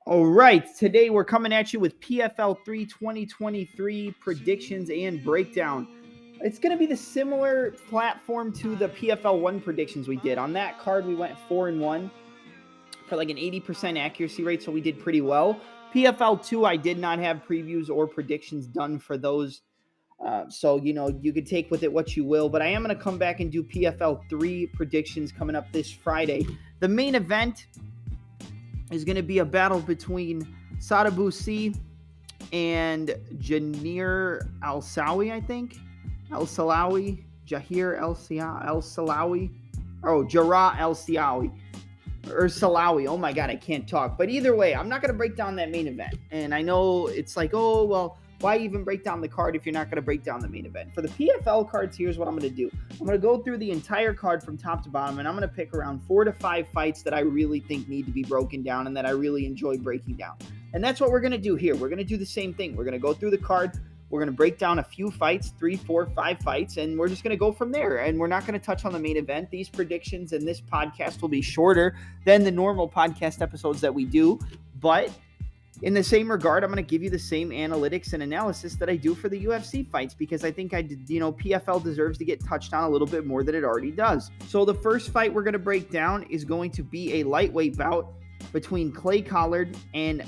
All right, today we're coming at you with PFL 3 2023 predictions and breakdown. It's going to be the similar platform to the PFL 1 predictions we did. On that card, we went 4-1 for like an 80% accuracy rate, so we did pretty well. PFL 2, I did not have previews or predictions done for those. So, you could take with it what you will, but I am going to come back and do PFL 3 predictions coming up this Friday. The main event is going to be a battle between Sadabusi and Janir Al-Sawi, I think. Al-Salawi, Jahir Al-Salawi. Oh, Jarrah Al-Siawi. Or Salawi. Oh my God, I can't talk. But either way, I'm not going to break down that main event. And I know it's like, oh, well, why even break down the card if you're not going to break down the main event? For the PFL cards, here's what I'm going to do. I'm going to go through the entire card from top to bottom, and I'm going to pick around 4 to 5 fights that I really think need to be broken down and that I really enjoy breaking down. And that's what we're going to do here. We're going to do the same thing. We're going to go through the card. We're going to break down a few fights, 3, 4, 5 fights, and we're just going to go from there. And we're not going to touch on the main event. These predictions and this podcast will be shorter than the normal podcast episodes that we do. But in the same regard, I'm going to give you the same analytics and analysis that I do for the UFC fights because I think PFL deserves to get touched on a little bit more than it already does. So the first fight we're going to break down is going to be a lightweight bout between Clay Collard and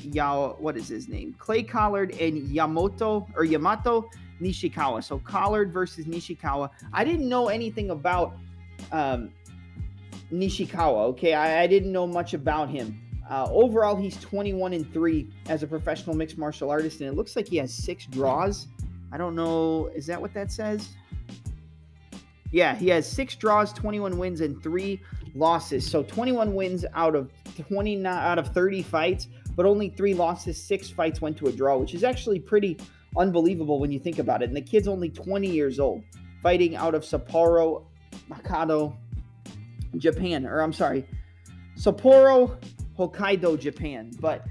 Clay Collard and Yamato Nishikawa. So Collard versus Nishikawa. I didn't know anything about Nishikawa. Okay, I didn't know much about him. Overall, he's 21-3 as a professional mixed martial artist, and it looks like he has 6 draws. I don't know. Is that what that says? Yeah, he has 6 draws, 21 wins, and 3 losses. So 21 wins out of 30 fights, but only 3 losses. 6 fights went to a draw, which is actually pretty unbelievable when you think about it. And the kid's only 20 years old, fighting out of Sapporo, Hokkaido, Japan. But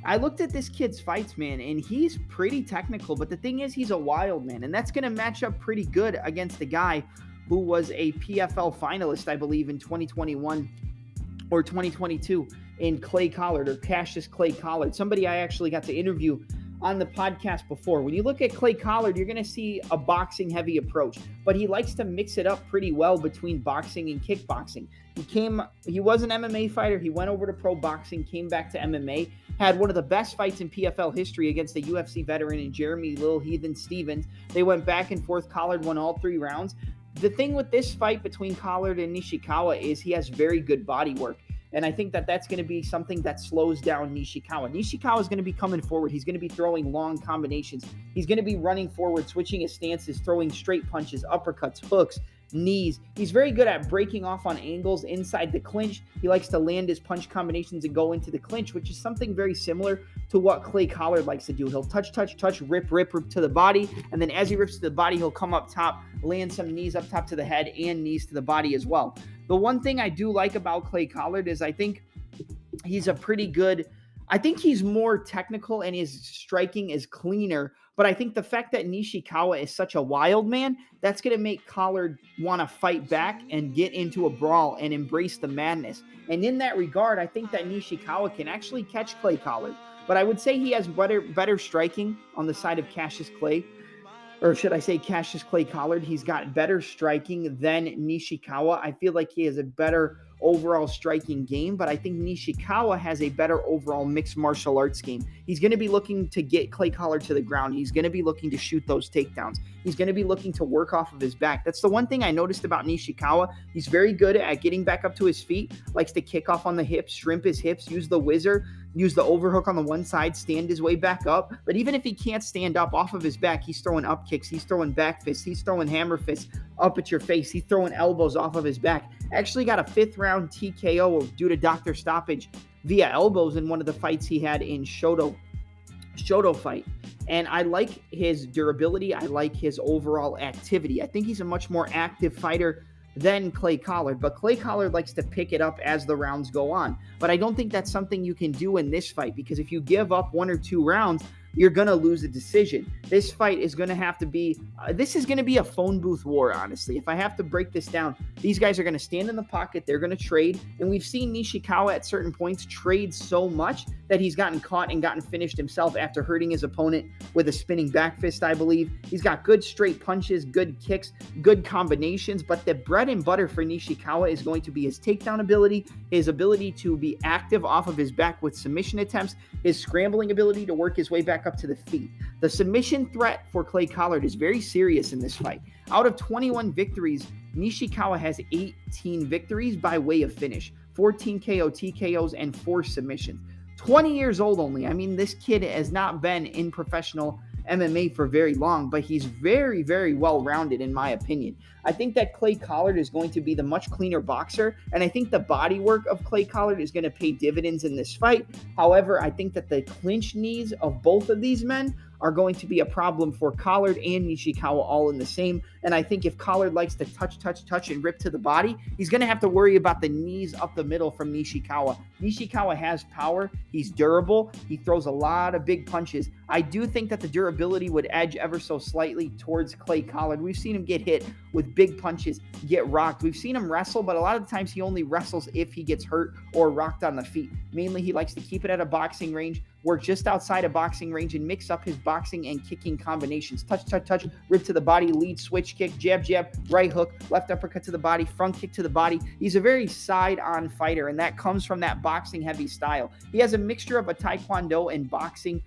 I looked at this kid's fights, man, and he's pretty technical. But the thing is, he's a wild man, and that's going to match up pretty good against a guy who was a PFL finalist, I believe, in 2021 or 2022 in Clay Collard, or Cassius Clay Collard, somebody I actually got to interview on the podcast before. When you look at Clay Collard, you're going to see a boxing-heavy approach, but he likes to mix it up pretty well between boxing and kickboxing. He was an MMA fighter. He went over to pro boxing, came back to MMA, had one of the best fights in PFL history against a UFC veteran in Jeremy Lil Heathen Stevens. They went back and forth. Collard won all 3 rounds. The thing with this fight between Collard and Nishikawa is he has very good body work. And I think that that's going to be something that slows down Nishikawa. Nishikawa is going to be coming forward. He's going to be throwing long combinations. He's going to be running forward, switching his stances, throwing straight punches, uppercuts, hooks, knees. He's very good at breaking off on angles inside the clinch. He likes to land his punch combinations and go into the clinch, which is something very similar to what Clay Collard likes to do. He'll touch, rip to the body, and then as he rips to the body, he'll come up top, land some knees up top to the head and knees to the body as well. The one thing I do like about Clay Collard is I think he's more technical and his striking is cleaner. But I think the fact that Nishikawa is such a wild man, that's going to make Collard want to fight back and get into a brawl and embrace the madness. And in that regard, I think that Nishikawa can actually catch Clay Collard. But I would say he has better striking on the side of Cassius Clay. Or should I say Cassius Clay Collard? He's got better striking than Nishikawa. I feel like he has a better overall striking game, but I think Nishikawa has a better overall mixed martial arts game. He's going to be looking to get Clay Collard to the ground. He's going to be looking to shoot those takedowns. He's going to be looking to work off of his back. That's the one thing I noticed about Nishikawa. He's very good at getting back up to his feet, likes to kick off on the hips, shrimp his hips, use the whizzer, use the overhook on the one side, stand his way back up. But even if he can't stand up off of his back, he's throwing up kicks, he's throwing back fists, he's throwing hammer fists up at your face, he's throwing elbows off of his back. Actually got a 5th round TKO due to doctor stoppage via elbows in one of the fights he had in Shoto fight. And I like his durability. I like his overall activity. I think he's a much more active fighter than Clay Collard, but Clay Collard likes to pick it up as the rounds go on. But I don't think that's something you can do in this fight, because if you give up 1 or 2 rounds, you're going to lose a decision. This fight is going to have to be, this is going to be a phone booth war, honestly. If I have to break this down, these guys are going to stand in the pocket, they're going to trade, and we've seen Nishikawa at certain points trade so much that he's gotten caught and gotten finished himself after hurting his opponent with a spinning back fist, I believe. He's got good straight punches, good kicks, good combinations, but the bread and butter for Nishikawa is going to be his takedown ability, his ability to be active off of his back with submission attempts, his scrambling ability to work his way back up to the feet. The submission threat for Clay Collard is very serious in this fight. Out of 21 victories, Nishikawa has 18 victories by way of finish, 14 KO, TKOs, and 4 submissions. 20 years old only. I mean, this kid has not been in professional MMA for very long, but he's very, very well-rounded in my opinion. I think that Clay Collard is going to be the much cleaner boxer, and I think the body work of Clay Collard is going to pay dividends in this fight. However, I think that the clinch knees of both of these men are going to be a problem for Collard and Nishikawa all in the same. And I think if Collard likes to touch, and rip to the body, he's going to have to worry about the knees up the middle from Nishikawa. Nishikawa has power. He's durable. He throws a lot of big punches. I do think that the durability would edge ever so slightly towards Clay Collard. We've seen him get hit with big punches, get rocked. We've seen him wrestle, but a lot of the times he only wrestles if he gets hurt or rocked on the feet. Mainly, he likes to keep it at a boxing range, work just outside a boxing range, and mix up his boxing and kicking combinations. Touch, rip to the body, lead switch kick, jab, right hook, left uppercut to the body, front kick to the body. He's a very side-on fighter, and that comes from that boxing-heavy style. He has a mixture of a taekwondo and boxing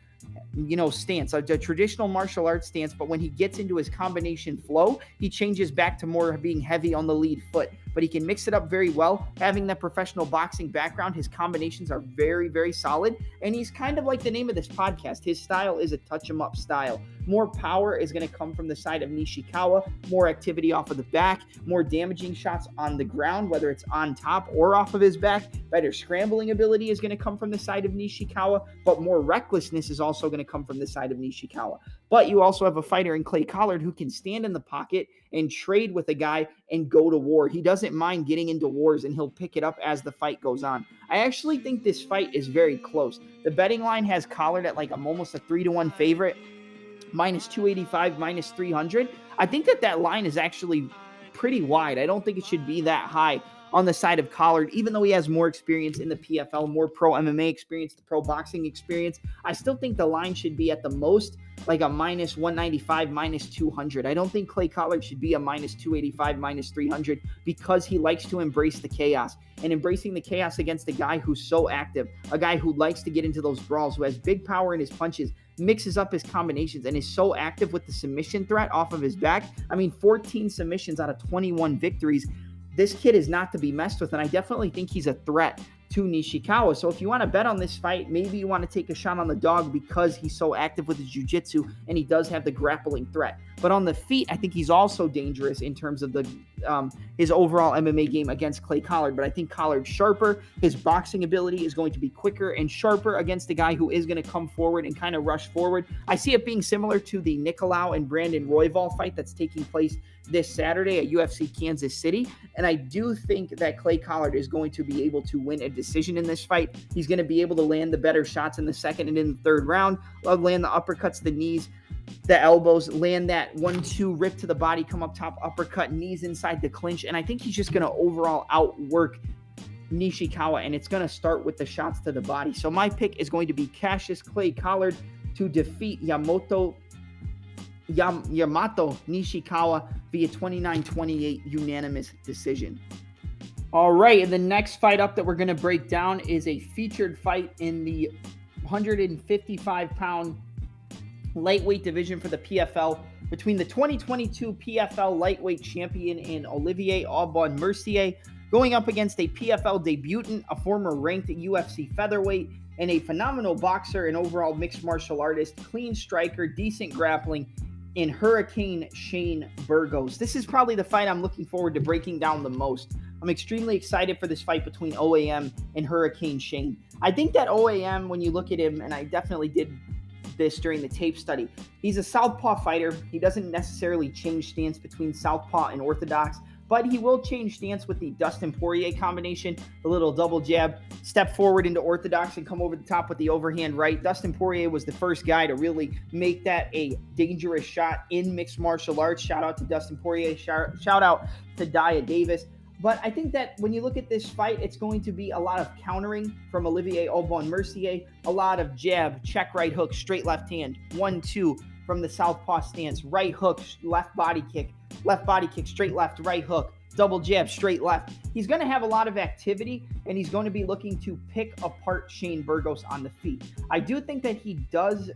stance, a traditional martial arts stance, but when he gets into his combination flow, he changes back to more being heavy on the lead foot. But he can mix it up very well. Having that professional boxing background, his combinations are very, very solid, and he's kind of like the name of this podcast. His style is a touch-em-up style. More power is going to come from the side of Nishikawa, more activity off of the back, more damaging shots on the ground, whether it's on top or off of his back. Better scrambling ability is going to come from the side of Nishikawa, but more recklessness is also going to come from the side of Nishikawa. But you also have a fighter in Clay Collard who can stand in the pocket and trade with a guy and go to war. He doesn't mind getting into wars, and he'll pick it up as the fight goes on. I actually think this fight is very close. The betting line has Collard at almost a 3-1 favorite, minus 285, minus 300. I think that line is actually pretty wide. I don't think it should be that high on the side of Collard, even though he has more experience in the PFL, more pro MMA experience, the pro boxing experience. I still think the line should be at the most like a minus 195, minus 200. I don't think Clay Collard should be a minus 285, minus 300 because he likes to embrace the chaos. And embracing the chaos against a guy who's so active, a guy who likes to get into those brawls, who has big power in his punches, mixes up his combinations, and is so active with the submission threat off of his back. I mean, 14 submissions out of 21 victories. This kid is not to be messed with, and I definitely think he's a threat to Nishikawa. So if you want to bet on this fight, maybe you want to take a shot on the dog because he's so active with his jiu-jitsu and he does have the grappling threat. But on the feet, I think he's also dangerous in terms of the his overall MMA game against Clay Collard. But I think Collard's sharper. His boxing ability is going to be quicker and sharper against a guy who is going to come forward and kind of rush forward. I see it being similar to the Nicolau and Brandon Royval fight that's taking place this Saturday at UFC Kansas City. And I do think that Clay Collard is going to be able to win a decision in this fight. He's going to be able to land the better shots in the second and in the third round, land the uppercuts, the knees, the elbows, land that 1-2 rip to the body, come up top, uppercut, knees inside the clinch. And I think he's just going to overall outwork Nishikawa, and it's going to start with the shots to the body. So my pick is going to be Cassius Clay Collard to defeat Yamato Nishikawa via 29-28 unanimous decision. All right, and the next fight up that we're going to break down is a featured fight in the 155-pound lightweight division for the PFL between the 2022 PFL lightweight champion in Olivier Mercier going up against a PFL debutant, a former ranked UFC featherweight, and a phenomenal boxer and overall mixed martial artist, clean striker, decent grappling, in Hurricane Shane Virgos. This is probably the fight I'm looking forward to breaking down the most. I'm extremely excited for this fight between OAM and Hurricane Shane. I think that OAM, when you look at him, and I definitely did this during the tape study, he's a southpaw fighter. He doesn't necessarily change stance between southpaw and orthodox, but he will change stance with the Dustin Poirier combination, the little double jab, step forward into orthodox and come over the top with the overhand right. Dustin Poirier was the first guy to really make that a dangerous shot in mixed martial arts. Shout out to Dustin Poirier, shout out to Daya Davis. But I think that when you look at this fight, it's going to be a lot of countering from Olivier Mercier, a lot of jab, check right hook, straight left hand, 1-2 from the southpaw stance, right hook, left body kick, straight left, right hook, double jab, straight left. He's going to have a lot of activity, and he's going to be looking to pick apart Shane Virgos on the feet. I do think that he does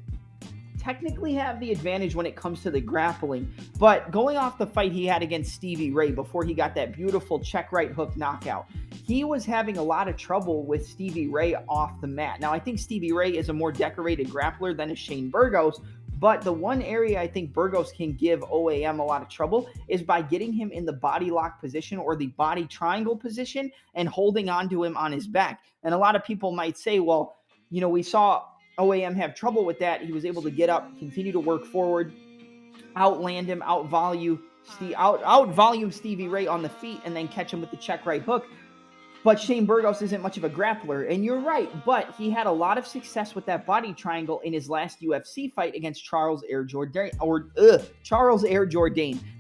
technically have the advantage when it comes to the grappling, but going off the fight he had against Stevie Ray before he got that beautiful check right hook knockout, he was having a lot of trouble with Stevie Ray off the mat. Now, I think Stevie Ray is a more decorated grappler than is Shane Virgos, but the one area I think Virgos can give OAM a lot of trouble is by getting him in the body lock position or the body triangle position and holding on to him on his back. And a lot of people might say, well, you know, we saw OAM have trouble with that. He was able to get up, continue to work forward, outland him, outvolume Stevie Ray on the feet, and then catch him with the check right hook. But Shane Virgos isn't much of a grappler, and you're right, but he had a lot of success with that body triangle in his last UFC fight against Charles Air Jourdain.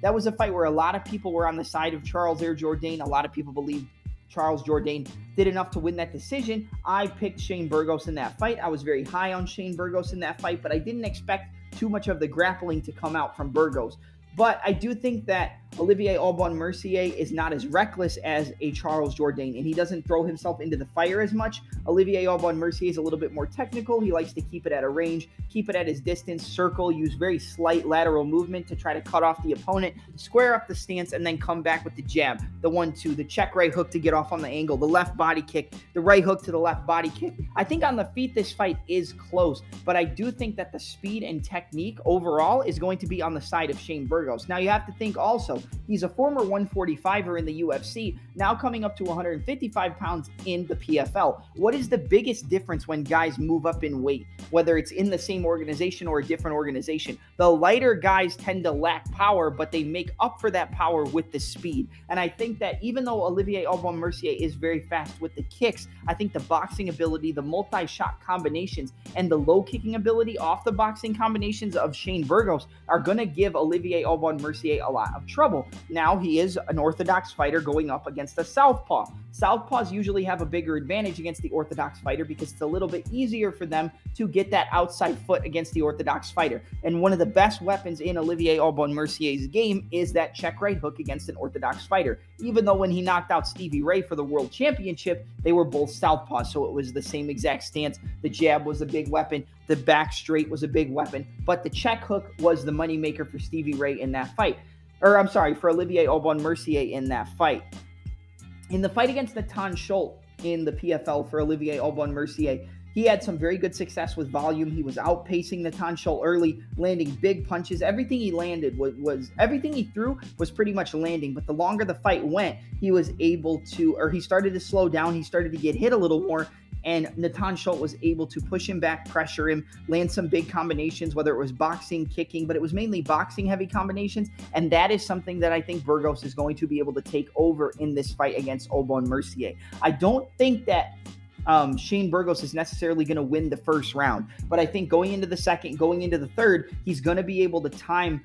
That was a fight where a lot of people were on the side of Charles Air Jourdain. A lot of people believe Charles Jourdain did enough to win that decision. I picked Shane Virgos in that fight. I was very high on Shane Virgos in that fight, but I didn't expect too much of the grappling to come out from Virgos. But I do think that Olivier Mercier is not as reckless as a Charles Jourdain, and he doesn't throw himself into the fire as much. Olivier Mercier is a little bit more technical. He likes to keep it at a range, keep it at his distance, circle, use very slight lateral movement to try to cut off the opponent, square up the stance, and then come back with the jab, the 1-2, the check right hook to get off on the angle, the left body kick, the right hook to the left body kick. I think on the feet this fight is close, but I do think that the speed and technique overall is going to be on the side of Shane Virgos. Now you have to think also, he's a former 145er in the UFC, now coming up to 155 pounds in the PFL. What is the biggest difference when guys move up in weight, whether it's in the same organization or a different organization? The lighter guys tend to lack power, but they make up for that power with the speed. And I think that even though Olivier Mercier is very fast with the kicks, I think the boxing ability, the multi-shot combinations, and the low kicking ability off the boxing combinations of Shane Virgos are going to give Olivier Mercier a lot of trouble. Now, he is an orthodox fighter going up against a southpaw. Southpaws usually have a bigger advantage against the orthodox fighter because it's a little bit easier for them to get that outside foot against the orthodox fighter. And one of the best weapons in Olivier Mercier's game is that check right hook against an orthodox fighter. Even though when he knocked out Stevie Ray for the world championship, they were both southpaws, so it was the same exact stance. The jab was a big weapon. The back straight was a big weapon. But the check hook was the moneymaker for Stevie Ray in that fight. For Olivier Mercier in that fight. In the fight against Natan Schultz in the PFL for Olivier Mercier, he had some very good success with volume. He was outpacing Natan Schultz early, landing big punches. Everything he landed was everything he threw was pretty much landing. But the longer the fight went, he started to slow down. He started to get hit a little more. And Natan Schultz was able to push him back, pressure him, land some big combinations, whether it was boxing, kicking, but it was mainly boxing-heavy combinations. And that is something that I think Virgos is going to be able to take over in this fight against Mercier. I don't think that Shane Virgos is necessarily going to win the first round, but I think going into the second, going into the third, he's going to be able to time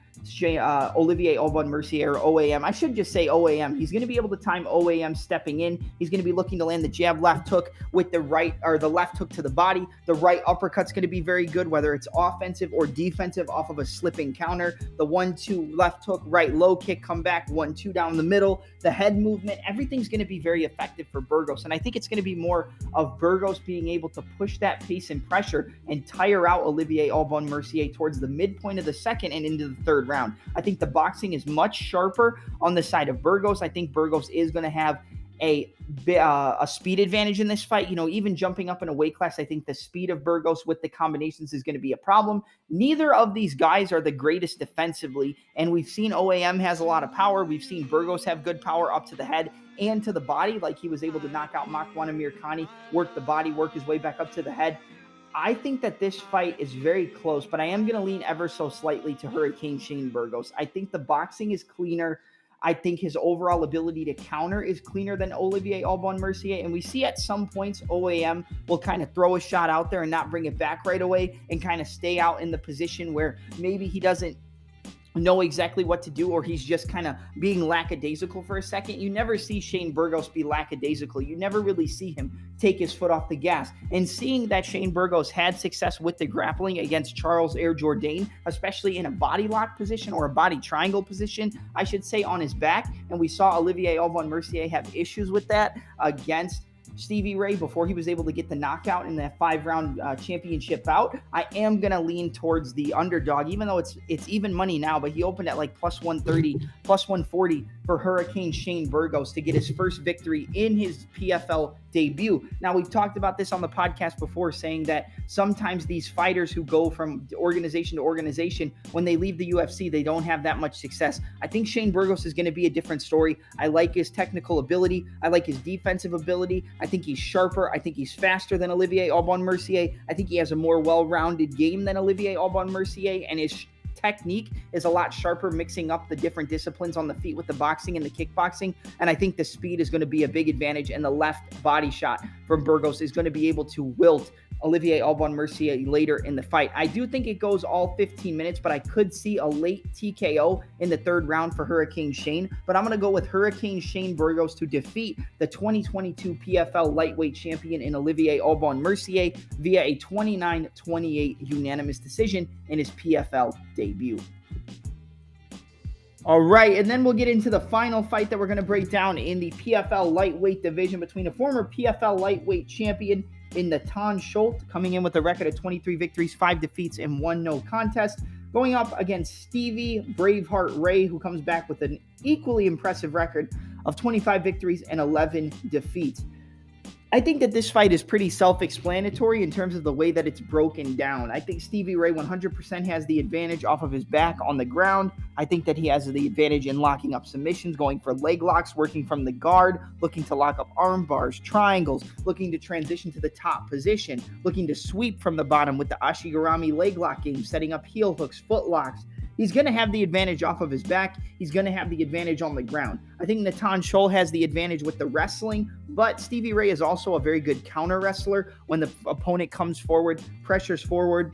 Olivier Mercier, or OAM. I should just say OAM. He's going to be able to time OAM stepping in. He's going to be looking to land the jab left hook with the right, or the left hook to the body. The right uppercut's going to be very good, whether it's offensive or defensive off of a slipping counter. The 1-2 left hook, right low kick, come back, 1-2 down the middle. The head movement, everything's going to be very effective for Virgos. And I think it's going to be more of Virgos being able to push that pace and pressure and tire out Olivier Mercier towards the midpoint of the second and into the third round. I think the boxing is much sharper on the side of Virgos. I think Virgos is going to have a speed advantage in this fight. You know, even jumping up in a weight class, I think the speed of Virgos with the combinations is going to be a problem. Neither of these guys are the greatest defensively, and we've seen OAM has a lot of power. We've seen Virgos have good power up to the head and to the body, like he was able to knock out Makwan Amirkhani, work the body, work his way back up to the head. I think that this fight is very close, but I am going to lean ever so slightly to Hurricane Shane Virgos. I think the boxing is cleaner. I think his overall ability to counter is cleaner than Olivier Mercier. And we see at some points OAM will kind of throw a shot out there and not bring it back right away and kind of stay out in the position where maybe he doesn't know exactly what to do, or he's just kind of being lackadaisical for a second. You never see Shane Burgos be lackadaisical. You never really see him take his foot off the gas. And seeing that Shane Burgos had success with the grappling against Charles Air Jourdain, especially in a body lock position or a body triangle position, I should say, on his back. And we saw Olivier Mercier have issues with that against Stevie Ray before he was able to get the knockout in that 5-round championship bout. I am going to lean towards the underdog, even though it's even money now, but he opened at like plus 130, plus 140 for Hurricane Shane Burgos to get his first victory in his PFL debut. Now, we've talked about this on the podcast before, saying that sometimes these fighters who go from organization to organization, when they leave the UFC, they don't have that much success. I think Shane Burgos is going to be a different story. I like his technical ability. I like his defensive ability. I think he's sharper. I think he's faster than Olivier Mercier. I think he has a more well-rounded game than Olivier Mercier, and his technique is a lot sharper, mixing up the different disciplines on the feet with the boxing and the kickboxing. And I think the speed is going to be a big advantage, and the left body shot from Burgos is going to be able to wilt Olivier Mercier later in the fight. I do think it goes all 15 minutes, but I could see a late TKO in the 3rd round for Hurricane Shane. But I'm going to go with Hurricane Shane Burgos to defeat the 2022 PFL lightweight champion in Olivier Mercier via a 29-28 unanimous decision in his PFL debut. All right, and then we'll get into the final fight that we're going to break down in the PFL lightweight division between a former PFL lightweight champion in Natan Schultz, coming in with a record of 23 victories, 5 defeats, and 1 no contest, going up against Stevie Braveheart Ray, who comes back with an equally impressive record of 25 victories and 11 defeats. I think that this fight is pretty self-explanatory in terms of the way that it's broken down. I think Stevie Ray 100% has the advantage off of his back on the ground. I think that he has the advantage in locking up submissions, going for leg locks, working from the guard, looking to lock up arm bars, triangles, looking to transition to the top position, looking to sweep from the bottom with the Ashigarami leg lock game, setting up heel hooks, foot locks. He's going to have the advantage off of his back. He's going to have the advantage on the ground. I think Natan Schultz has the advantage with the wrestling, but Stevie Ray is also a very good counter wrestler. When the opponent comes forward, pressures forward,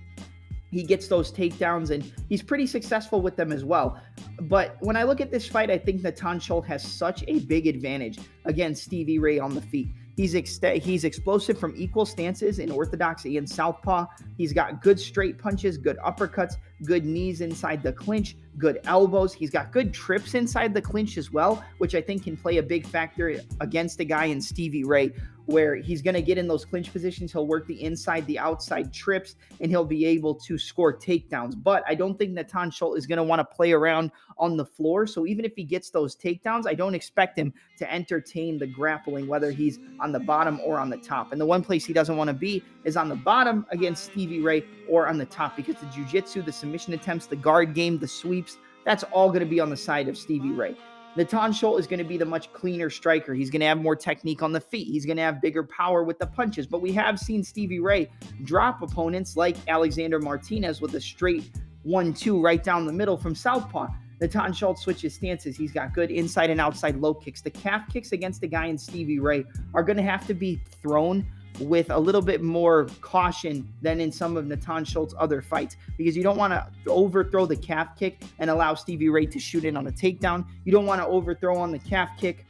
he gets those takedowns, and he's pretty successful with them as well. But when I look at this fight, I think Natan Schultz has such a big advantage against Stevie Ray on the feet. He's explosive from equal stances in orthodox and southpaw. He's got good straight punches, good uppercuts, good knees inside the clinch, good elbows. He's got good trips inside the clinch as well, which I think can play a big factor against a guy in Stevie Ray, where he's going to get in those clinch positions. He'll work the inside, the outside trips, and he'll be able to score takedowns. But I don't think Natan Schultz is going to want to play around on the floor. So even if he gets those takedowns, I don't expect him to entertain the grappling, whether he's on the bottom or on the top. And the one place he doesn't want to be is on the bottom against Stevie Ray, or on the top, because the jiu-jitsu, the submission attempts, the guard game, the sweeps, that's all going to be on the side of Stevie Ray. Natan Schultz is going to be the much cleaner striker. He's going to have more technique on the feet. He's going to have bigger power with the punches. But we have seen Stevie Ray drop opponents like Alexander Martinez with a straight 1-2 right down the middle from southpaw. Natan Schultz switches stances. He's got good inside and outside low kicks. The calf kicks against the guy in Stevie Ray are going to have to be thrown with a little bit more caution than in some of Natan Schultz's other fights, because you don't want to overthrow the calf kick and allow Stevie Ray to shoot in on a takedown. You don't want to overthrow on the calf kick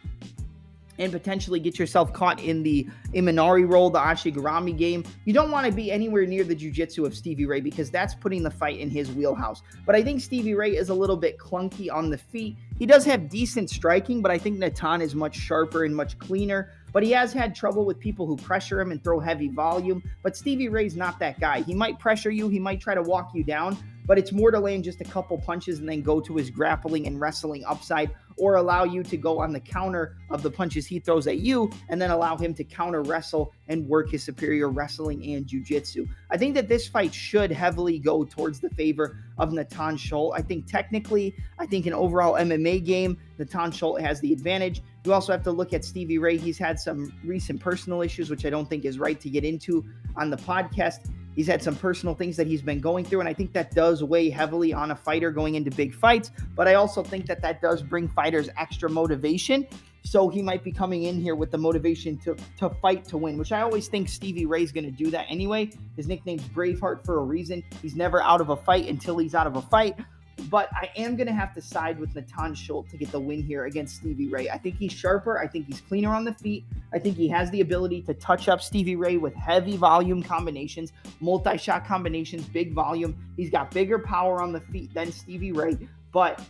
and potentially get yourself caught in the Imanari roll, the Ashigarami game. You don't want to be anywhere near the jiu-jitsu of Stevie Ray, because that's putting the fight in his wheelhouse. But I think Stevie Ray is a little bit clunky on the feet. He does have decent striking, but I think Natan is much sharper and much cleaner. But he has had trouble with people who pressure him and throw heavy volume. But Stevie Ray's not that guy. He might pressure you. He might try to walk you down. But it's more to land just a couple punches and then go to his grappling and wrestling upside, or allow you to go on the counter of the punches he throws at you and then allow him to counter wrestle and work his superior wrestling and jiu-jitsu. I think that this fight should heavily go towards the favor of Natan Schultz. I think technically, I think an overall MMA game, Natan Schultz has the advantage. You also have to look at Stevie Ray. He's had some recent personal issues, which I don't think is right to get into on the podcast. He's had some personal things that he's been going through, and I think that does weigh heavily on a fighter going into big fights. But I also think that does bring fighters extra motivation. So he might be coming in here with the motivation to fight to win, which I always think Stevie Ray's going to do that anyway. His nickname's Braveheart for a reason. He's never out of a fight until he's out of a fight. But I am going to have to side with Natan Schultz to get the win here against Stevie Ray. I think he's sharper. I think he's cleaner on the feet. I think he has the ability to touch up Stevie Ray with heavy volume combinations, multi-shot combinations, big volume. He's got bigger power on the feet than Stevie Ray, but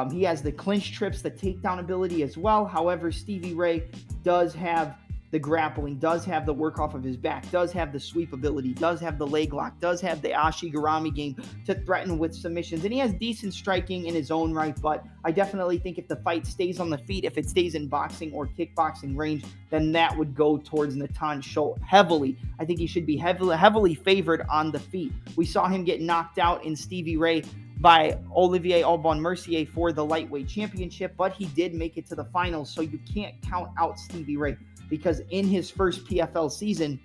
he has the clinch trips, the takedown ability as well. However, Stevie Ray does have the grappling, does have the work off of his back, does have the sweep ability, does have the leg lock, does have the Ashigarami game to threaten with submissions, and he has decent striking in his own right. But I definitely think if the fight stays on the feet, if it stays in boxing or kickboxing range, then that would go towards Natan Schultz heavily. I think he should be heavily favored on the feet. We saw him get knocked out in Stevie Ray by Olivier Mercier for the lightweight championship, but he did make it to the finals, so you can't count out Stevie Ray, because in his first PFL season,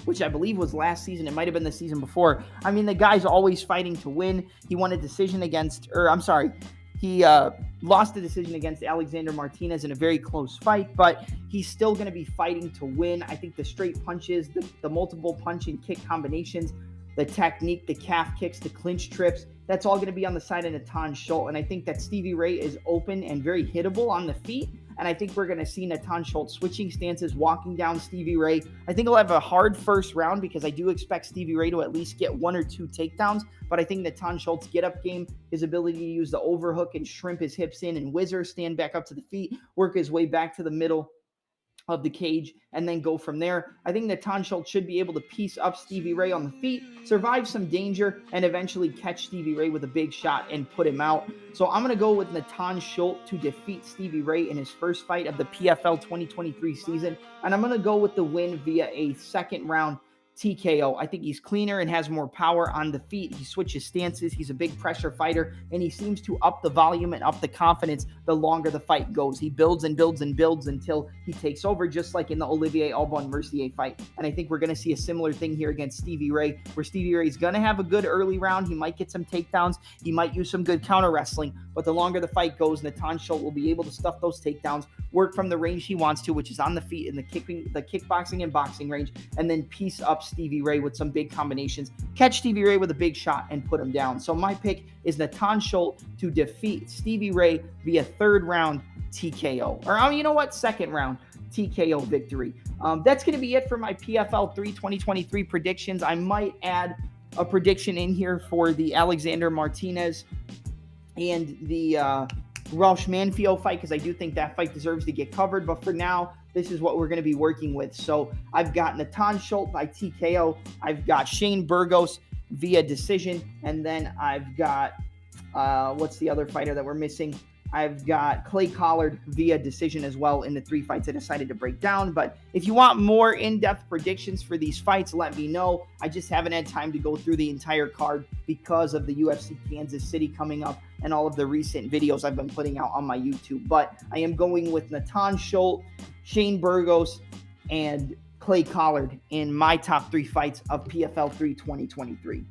which I believe was last season, it might have been the season before, I mean, the guy's always fighting to win. He won a decision he lost a decision against Alexander Martinez in a very close fight, but he's still going to be fighting to win. I think the straight punches, the multiple punch and kick combinations, the technique, the calf kicks, the clinch trips, that's all going to be on the side of Natan Schultz. And I think that Stevie Ray is open and very hittable on the feet. And I think we're going to see Natan Schultz switching stances, walking down Stevie Ray. I think he'll have a hard first round because I do expect Stevie Ray to at least get 1 or 2 takedowns. But I think Natan Schultz get-up game, his ability to use the overhook and shrimp his hips in and whizzer, stand back up to the feet, work his way back to the middle of the cage, and then go from there. I think Natan Schultz should be able to piece up Stevie Ray on the feet, survive some danger, and eventually catch Stevie Ray with a big shot and put him out. So I'm going to go with Natan Schultz to defeat Stevie Ray in his first fight of the PFL 2023 season, and I'm going to go with the win via a second round TKO. I think he's cleaner and has more power on the feet. He switches stances. He's a big pressure fighter, and he seems to up the volume and up the confidence the longer the fight goes. He builds and builds and builds until he takes over, just like in the Olivier Mercier fight. And I think we're going to see a similar thing here against Stevie Ray, where Stevie Ray is going to have a good early round. He might get some takedowns. He might use some good counter wrestling, but the longer the fight goes, Natan Schultz will be able to stuff those takedowns, work from the range he wants to, which is on the feet in the kickboxing and boxing range, and then piece up Stevie Ray with some big combinations, catch Stevie Ray with a big shot, and put him down. So my pick is Natan Schultz to defeat Stevie Ray via third round TKO. Or you know what? Second round TKO victory. That's going to be it for my PFL 3 2023 predictions. I might add a prediction in here for the Alexander Martinez and the Roush Manfio fight, because I do think that fight deserves to get covered. But for now, this is what we're going to be working with. So I've got Natan Schultz by TKO. I've got Shane Burgos via decision. And then I've got, what's the other fighter that we're missing? I've got Clay Collard via decision as well in the 3 fights I decided to break down. But if you want more in-depth predictions for these fights, let me know. I just haven't had time to go through the entire card because of the UFC Kansas City coming up and all of the recent videos I've been putting out on my YouTube. But I am going with Natan Schultz, Shane Burgos, and Clay Collard in my top 3 fights of PFL 3 2023.